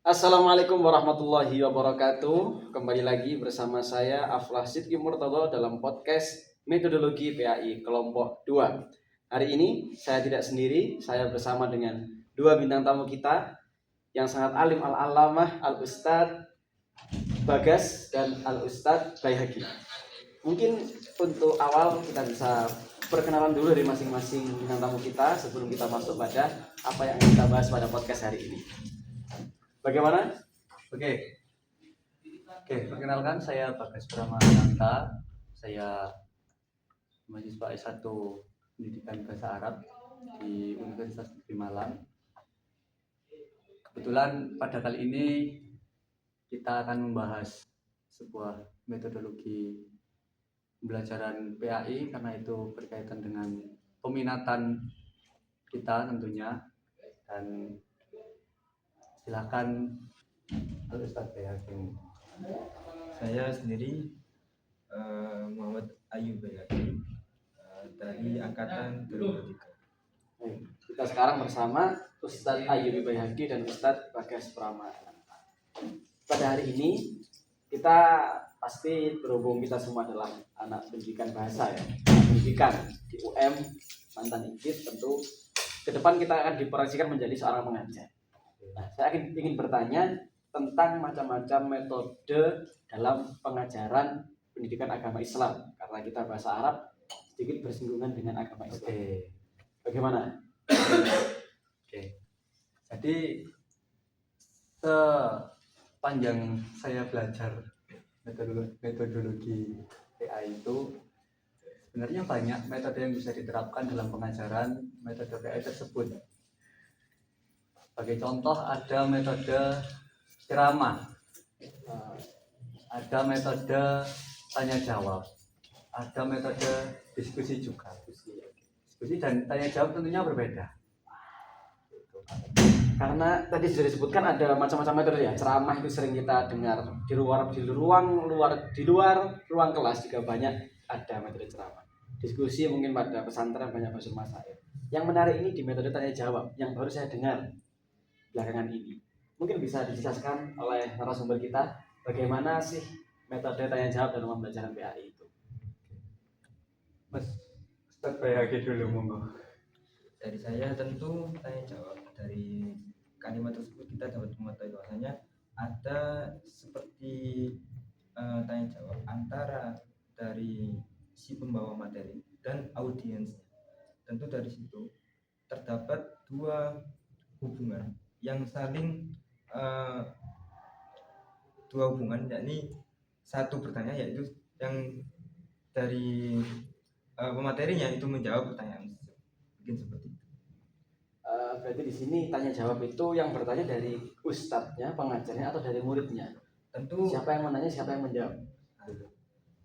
Assalamualaikum warahmatullahi wabarakatuh. Kembali lagi bersama saya Aflah Sidki Murtadho dalam podcast Metodologi PAI Kelompok 2. Hari ini saya tidak sendiri, saya bersama dengan dua bintang tamu kita yang sangat alim al-alamah Al-Ustadz Bagas dan Al-Ustadz Baihaqi. Mungkin untuk awal kita bisa perkenalan dulu dari masing-masing bintang tamu kita sebelum kita masuk pada apa yang kita bahas pada podcast hari ini. Bagaimana? Oke. Oke, perkenalkan saya Bagas Pramananta. Saya mahasiswa S1 Pendidikan Bahasa Arab di Universitas Negeri Malang. Kebetulan pada kali ini kita akan membahas sebuah metodologi pembelajaran PAI karena itu berkaitan dengan peminatan kita tentunya, dan silakan Ustadz Baihaqi. Saya sendiri Muhammad Ayub Bayaki dari angkatan 2023. Kita sekarang bersama Ustadz Ayub Baihaqi dan Ustadz Bagas Pramananta. Pada hari ini kita pasti berhubung kita semua adalah anak pendidikan bahasa ya, anak pendidikan di UM mantan IKIP, tentu ke depan kita akan diproyeksikan menjadi seorang pengajar. Nah, saya ingin bertanya tentang macam-macam metode dalam pengajaran pendidikan agama Islam, karena kita bahasa Arab sedikit bersinggungan dengan agama Islam. Oke. Bagaimana? Oke. Jadi sepanjang saya belajar metodologi PAI itu sebenarnya banyak metode yang bisa diterapkan dalam pengajaran metode PAI tersebut. Sebagai contoh ada metode ceramah, ada metode tanya jawab, ada metode diskusi juga. Diskusi dan tanya jawab tentunya berbeda. Karena tadi sudah disebutkan ada macam-macam metode ya. Ceramah itu sering kita dengar di luar ruang kelas juga banyak ada metode ceramah. Diskusi mungkin pada pesantren banyak bahasa masail. Yang menarik ini di metode tanya jawab yang baru saya dengar belakangan ini. Mungkin bisa dijelaskan oleh narasumber kita bagaimana sih metode tanya jawab dalam pembelajaran PAI itu. Mas Ustadz Baihaqi dulu monggo. Dari saya tentu tanya jawab. Dari kalimat tersebut kita dapat mengetahui bahwasanya ada seperti tanya jawab antara dari si pembawa materi dan audiensnya. Tentu dari situ terdapat dua hubungan yang saling dua hubungan, yakni satu bertanya, yaitu yang dari pematerinya itu menjawab pertanyaan tersebut. Mungkin seperti itu. Berarti di sini tanya jawab itu yang bertanya dari ustadznya, pengajarnya, atau dari muridnya? Tentu Siapa yang menanya, siapa yang menjawab?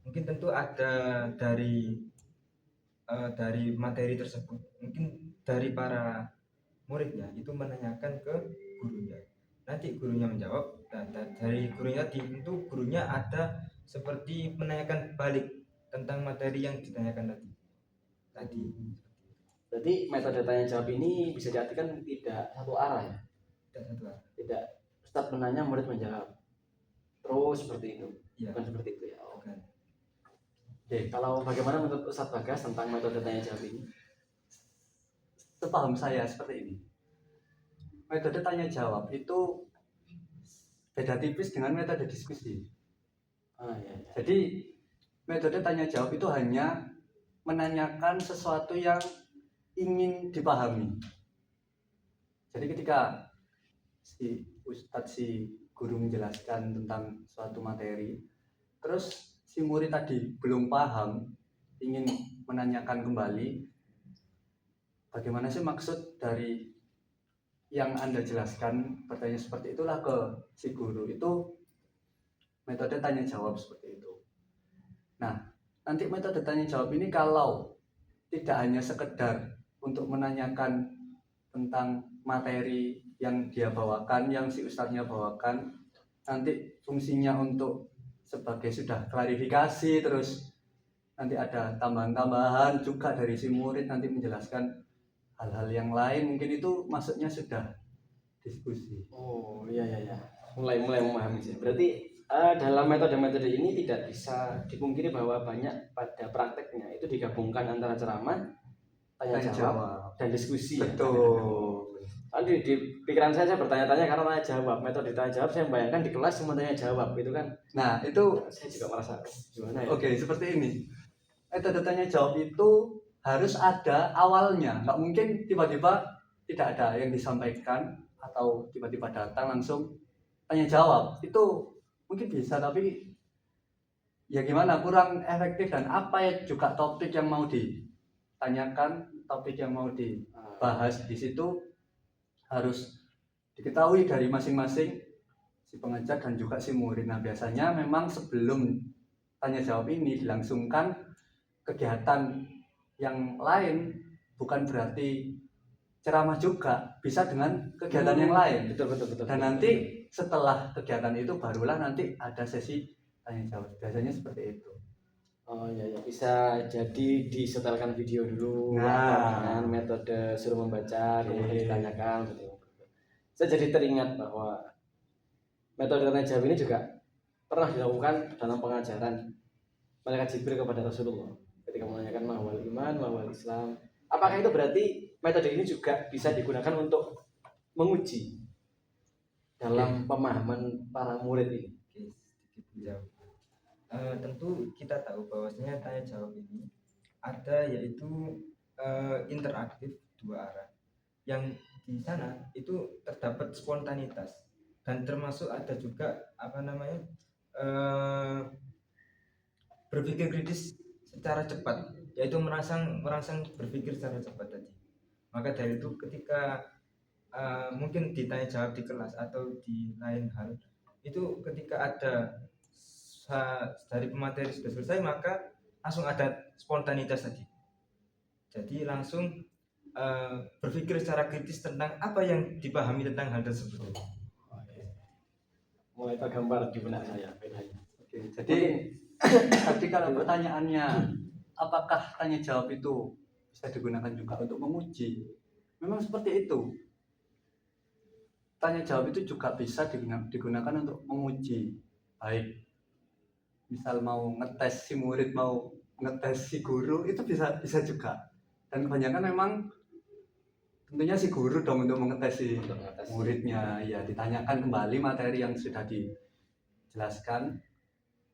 Mungkin tentu ada dari materi tersebut. Mungkin dari para muridnya itu menanyakan ke gurunya. Nanti gurunya menjawab. Dan dari gurunya tentu gurunya ada seperti menanyakan balik tentang materi yang ditanyakan tadi. Berarti metode tanya jawab ini bisa diartikan tidak satu arah ya? Tidak satu arah. Tidak, ustadz menanya, murid menjawab. Terus seperti itu? Ya. Bukan seperti itu ya? Bukan. Oke, kalau bagaimana menurut Ustadz Bagas tentang metode tanya jawab ini? Sepaham saya seperti ini. Metode tanya jawab itu beda tipis dengan metode diskusi. Ya. Jadi metode tanya jawab itu hanya menanyakan sesuatu yang ingin dipahami. Jadi ketika si ustadz, si guru menjelaskan tentang suatu materi, terus si murid tadi belum paham, ingin menanyakan kembali, bagaimana sih maksud dari yang Anda jelaskan, bertanya seperti itulah ke si guru. Itu metode tanya jawab seperti itu. Nah, nanti metode tanya jawab ini kalau tidak hanya sekedar untuk menanyakan tentang materi yang dia bawakan, yang si ustadznya bawakan, nanti fungsinya untuk sebagai sudah klarifikasi, terus nanti ada tambahan-tambahan juga dari si murid nanti menjelaskan hal-hal yang lain, mungkin itu maksudnya sudah diskusi. Oh iya iya iya. Mulai memahami sih. Berarti dalam metode-metode ini tidak bisa dipungkiri bahwa banyak pada prakteknya itu digabungkan antara ceramah, tanya Tanya jawab, jawab. dan diskusi. Ya. Betul. Tadi di pikiran saya bertanya-tanya karena tanya jawab, metode tanya jawab saya membayangkan di kelas semua tanya jawab gitu kan. Nah, itu Saya juga merasa gimana ya? oke, seperti ini. Metode tanya jawab itu harus ada awalnya. Nggak mungkin tiba-tiba tidak ada yang disampaikan atau tiba-tiba datang langsung tanya jawab. Itu mungkin bisa, tapi ya gimana, kurang efektif. Dan apa ya juga topik yang mau ditanyakan, topik yang mau dibahas di situ harus diketahui dari masing-masing si pengajar dan juga si murid. Nah, biasanya memang sebelum tanya jawab ini dilangsungkan kegiatan yang lain, bukan berarti ceramah juga, bisa dengan kegiatan yang lain. Betul. Dan nanti setelah kegiatan itu barulah nanti ada sesi tanya jawab. Biasanya seperti itu. Oh iya ya, bisa jadi disetelkan video dulu Nah. atau dengan metode suruh membaca kemudian ditanyakan. Saya jadi teringat bahwa metode tanya jawab ini juga pernah dilakukan dalam pengajaran malaikat Jibril kepada Rasulullah ketika menanyakan mahwal iman, mahwal Islam. Apakah itu berarti metode ini juga bisa digunakan untuk menguji dalam pemahaman para murid ini? Oke, sedikit menjawab. Tentu kita tahu bahwasanya tanya jawab ini ada yaitu interaktif dua arah. Yang di sana itu terdapat spontanitas dan termasuk ada juga berpikir kritis secara cepat, yaitu merangsang berpikir secara cepat tadi. Maka dari itu ketika mungkin ditanya jawab di kelas atau di lain hal, itu ketika ada dari pemateri sudah selesai maka langsung ada spontanitas tadi. Jadi langsung berpikir secara kritis tentang apa yang dipahami tentang hal tersebut. Mulai tergambar di benak saya bedanya. Oke, jadi tadi kalau pertanyaannya apakah tanya jawab itu bisa digunakan juga untuk menguji, memang seperti itu. Tanya jawab itu juga bisa digunakan untuk menguji, baik misal mau ngetes si murid, mau ngetes si guru, itu bisa juga. Dan kebanyakan memang tentunya si guru dong untuk mengetes si muridnya. Ya, ditanyakan kembali materi yang sudah dijelaskan,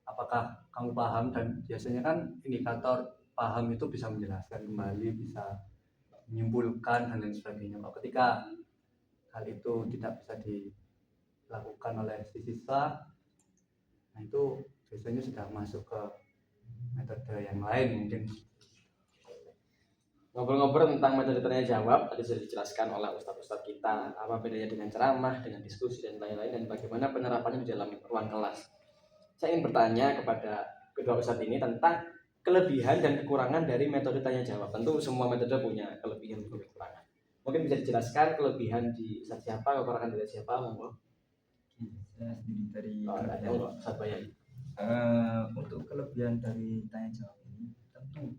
apakah kamu paham, dan biasanya kan indikator paham itu bisa menjelaskan kembali, bisa menyimpulkan dan lain sebagainya. Kalau ketika hal itu tidak bisa dilakukan oleh si siswa, nah itu biasanya sudah masuk ke metode yang lain mungkin. Ngobrol-ngobrol tentang metode tanya jawab tadi sudah dijelaskan oleh ustadz-ustadz kita apa bedanya dengan ceramah, dengan diskusi dan lain-lain, dan bagaimana penerapannya di dalam ruang kelas. Saya ingin bertanya kepada kedua ustadz ini tentang kelebihan dan kekurangan dari metode tanya jawab. Tentu semua metode punya kelebihan dan kekurangan. Mungkin bisa dijelaskan kelebihan di ustadz siapa, kekurangan dari siapa, monggo. Saya sendiri dari Ustadz Bayai. Untuk kelebihan dari tanya jawab ini tentu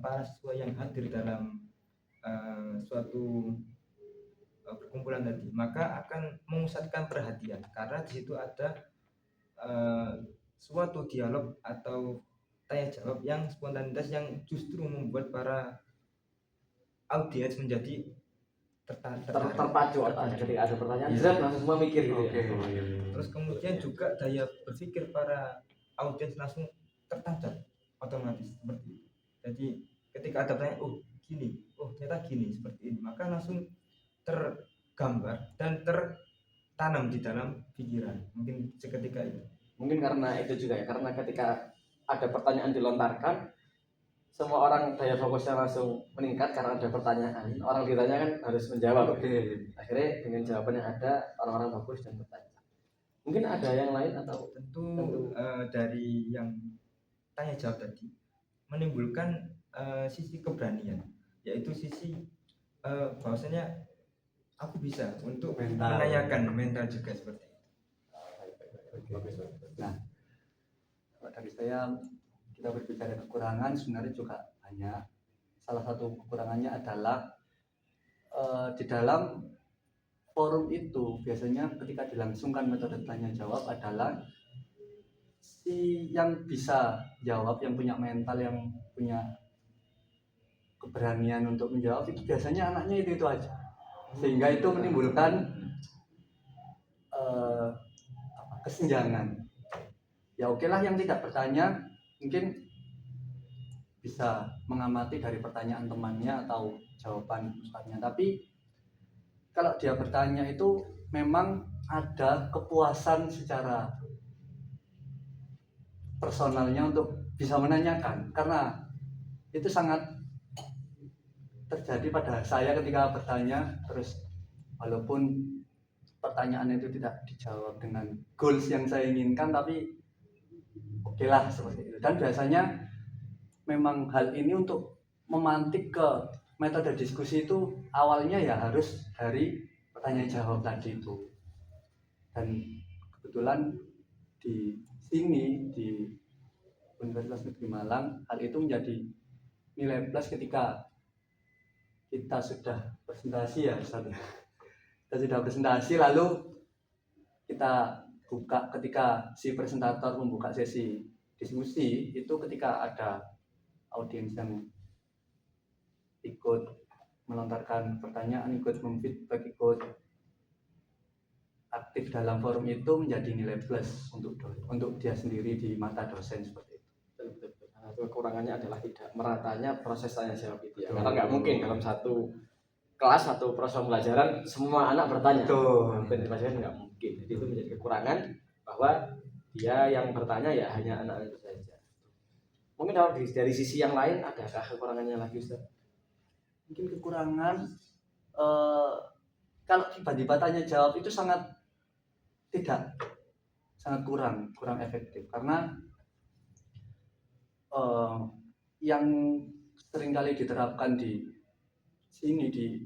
para siswa yang hadir dalam suatu perkumpulan tadi maka akan memusatkan perhatian karena di situ ada suatu dialog atau tanya jawab yang spontanitas yang justru membuat para audiens menjadi terpacu otaknya ketika ada pertanyaan, langsung semua mikir gitu. Oke. Ya. Terus kemudian juga daya berpikir para audiens langsung tertancap otomatis seperti itu. Jadi ketika ada pertanyaan, oh gini, oh ternyata gini, seperti ini, maka langsung tergambar dan tertanam di dalam pikiran. Mungkin seketika itu. Mungkin karena itu juga ya, karena ketika ada pertanyaan dilontarkan, semua orang daya fokusnya langsung meningkat karena ada pertanyaan. Orang ditanya kan harus menjawab. Oke. Akhirnya dengan jawaban yang ada, orang-orang fokus dan bertanya. Mungkin ada yang lain atau tentu dari yang tanya jawab tadi menimbulkan sisi keberanian, yaitu sisi bahwasanya aku bisa untuk menanyakan mental juga seperti itu. Nah, dari saya, kita berbicara kekurangan sebenarnya juga banyak. Salah satu kekurangannya adalah di dalam forum itu biasanya ketika dilangsungkan metode tanya jawab adalah si yang bisa jawab, yang punya mental, yang punya keberanian untuk menjawab itu biasanya anaknya itu aja, sehingga itu menimbulkan kesenjangan. Ya oke lah, yang tidak bertanya mungkin bisa mengamati dari pertanyaan temannya atau jawaban ustadznya, tapi kalau dia bertanya itu memang ada kepuasan secara personalnya untuk bisa menanyakan, karena itu sangat terjadi pada saya ketika bertanya, terus walaupun pertanyaan itu tidak dijawab dengan goals yang saya inginkan, tapi oke lah seperti itu. Dan biasanya memang hal ini untuk memantik ke metode diskusi itu awalnya ya harus dari pertanyaan jawab tadi itu. Dan kebetulan di sini di Universitas Negeri Malang hal itu menjadi nilai plus ketika kita sudah presentasi ya Ustaz. Kita sudah presentasi lalu kita buka, ketika si presentator membuka sesi diskusi itu ketika ada audiens yang ikut melontarkan pertanyaan, ikut memfeedback, ikut aktif dalam forum itu menjadi nilai plus untuk dia sendiri di mata dosen seperti itu. Betul. Nah, kekurangannya adalah tidak meratanya proses tanya jawab itu ya. Karena nggak mungkin dalam satu kelas atau proses pembelajaran semua anak bertanya. Hampir di pelajaran nggak mungkin. Jadi itu menjadi kekurangan bahwa dia yang bertanya ya hanya anak itu saja. Mungkin dari sisi yang lain adakah kekurangannya lagi Ustaz? Mungkin kekurangan kalau tiba-tiba tanya jawab itu sangat kurang efektif, karena yang seringkali diterapkan di sini di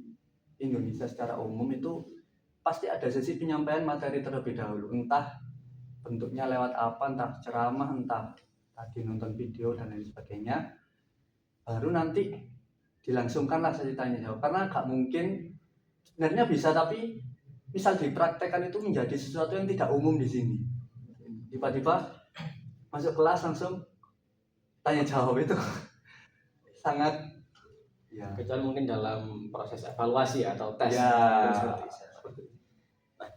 Indonesia secara umum itu pasti ada sesi penyampaian materi terlebih dahulu, entah bentuknya lewat apa, entah ceramah, entah tadi nonton video dan lain sebagainya, baru nanti dilangsungkanlah sesi tanya jawab. Karena gak mungkin, sebenarnya bisa, tapi misal dipraktekkan itu menjadi sesuatu yang tidak umum di sini. Tiba-tiba masuk kelas langsung tanya jawab itu sangat ya. Kecuali mungkin dalam proses evaluasi atau tes. Ya. Nah,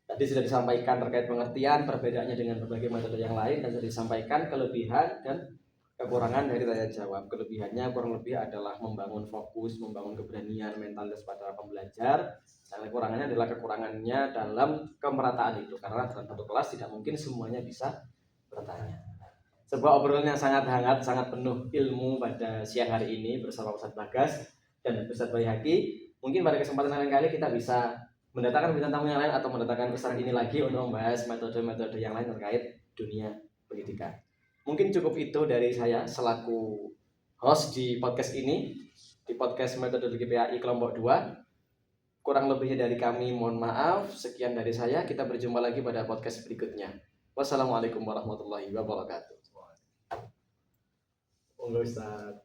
tadi sudah disampaikan terkait pengertian, perbedaannya dengan berbagai metode yang lain, dan sudah disampaikan kelebihan dan kekurangan dari tanya jawab. Kelebihannya kurang lebih adalah membangun fokus, membangun keberanian, mentalitas pada pembelajar. Dan kekurangannya adalah kekurangannya dalam kemerataan itu, karena dalam satu kelas tidak mungkin semuanya bisa bertanya. Sebuah obrolan yang sangat hangat, sangat penuh ilmu pada siang hari ini bersama Ustadz Bagas dan Ustadz Baihaqi. Mungkin pada kesempatan lain kali kita bisa mendatangkan bintang tamu yang lain atau mendatangkan Ustadz ini lagi untuk membahas metode-metode yang lain terkait dunia pendidikan. Mungkin cukup itu dari saya selaku host di podcast ini, di podcast Metodologi PAI Kelompok 2. Kurang lebihnya dari kami mohon maaf. Sekian dari saya, kita berjumpa lagi pada podcast berikutnya. Wassalamualaikum warahmatullahi wabarakatuh. Ustaz.